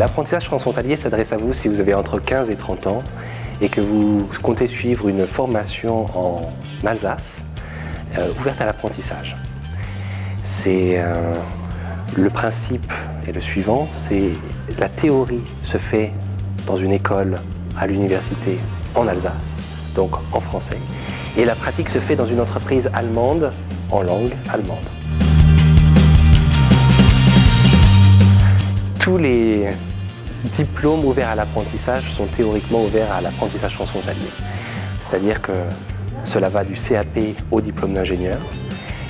L'apprentissage transfrontalier s'adresse à vous si vous avez entre 15 et 30 ans et que vous comptez suivre une formation en Alsace ouverte à l'apprentissage. Le principe est le suivant, la théorie se fait dans une école à l'université en Alsace, donc en français, et la pratique se fait dans une entreprise allemande en langue allemande. Tous les diplômes ouverts à l'apprentissage sont théoriquement ouverts à l'apprentissage transfrontalier. C'est-à-dire que cela va du CAP au diplôme d'ingénieur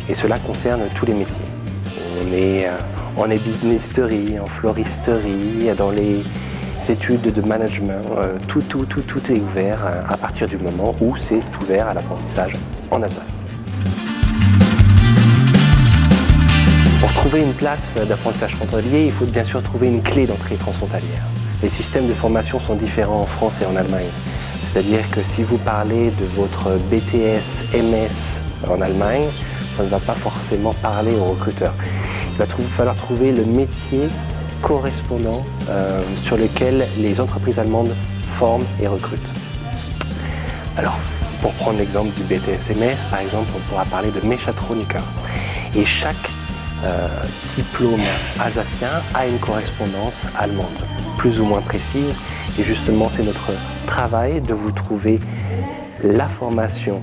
et cela concerne tous les métiers. On est en ébénisterie, en floristerie, dans les études de management, tout est ouvert à partir du moment où c'est ouvert à l'apprentissage en Alsace. Pour trouver une place d'apprentissage transfrontalier, il faut bien sûr trouver une clé d'entrée transfrontalière. Les systèmes de formation sont différents en France et en Allemagne. C'est-à-dire que si vous parlez de votre BTS, MS en Allemagne, ça ne va pas forcément parler aux recruteurs. Il va falloir trouver le métier correspondant sur lequel les entreprises allemandes forment et recrutent. Alors, pour prendre l'exemple du BTS MS, par exemple, on pourra parler de Mechatroniker. Et chaque diplôme alsacien a une correspondance allemande, plus ou moins précise. Et justement, c'est notre travail de vous trouver la formation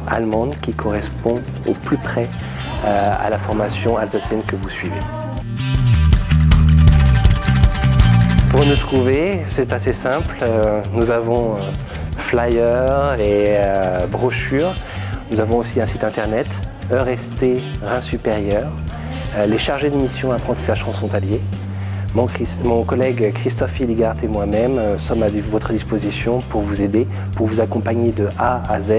allemande qui correspond au plus près à la formation alsacienne que vous suivez. Pour nous trouver, c'est assez simple. Nous avons flyers et brochures. Nous avons aussi un site internet, EURST Rhin Supérieur. Les chargés de mission apprentissage transfrontalier. Mon collègue Christophe Hilligart et moi-même sommes à votre disposition pour vous aider, pour vous accompagner de A à Z.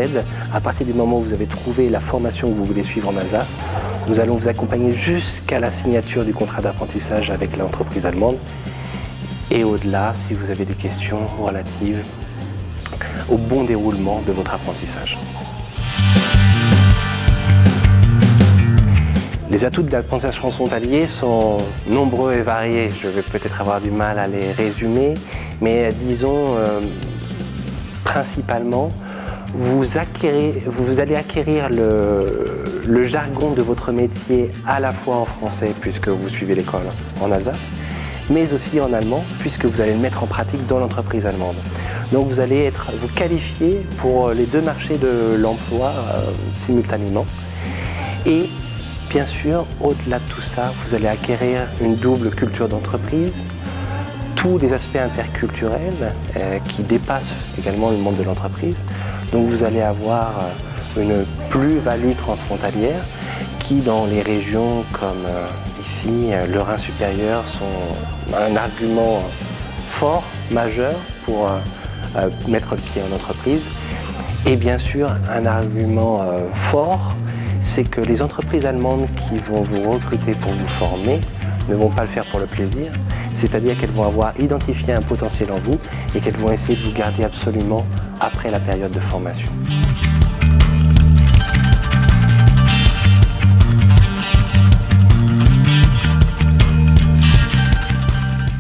À partir du moment où vous avez trouvé la formation que vous voulez suivre en Alsace, nous allons vous accompagner jusqu'à la signature du contrat d'apprentissage avec l'entreprise allemande. Et au-delà, si vous avez des questions relatives au bon déroulement de votre apprentissage. Les atouts de l'apprentissage transfrontalier sont nombreux et variés. Je vais peut-être avoir du mal à les résumer, mais disons principalement, vous allez acquérir le jargon de votre métier à la fois en français, puisque vous suivez l'école en Alsace, mais aussi en allemand, puisque vous allez le mettre en pratique dans l'entreprise allemande. Donc vous allez vous qualifier pour les deux marchés de l'emploi simultanément. Et bien sûr, au-delà de tout ça, vous allez acquérir une double culture d'entreprise, tous les aspects interculturels qui dépassent également le monde de l'entreprise. Donc vous allez avoir une plus-value transfrontalière qui, dans les régions comme ici, le Rhin supérieur, sont un argument fort, majeur pour mettre le pied en entreprise. Et bien sûr, un argument fort, c'est que les entreprises allemandes qui vont vous recruter pour vous former ne vont pas le faire pour le plaisir, c'est-à-dire qu'elles vont avoir identifié un potentiel en vous et qu'elles vont essayer de vous garder absolument après la période de formation.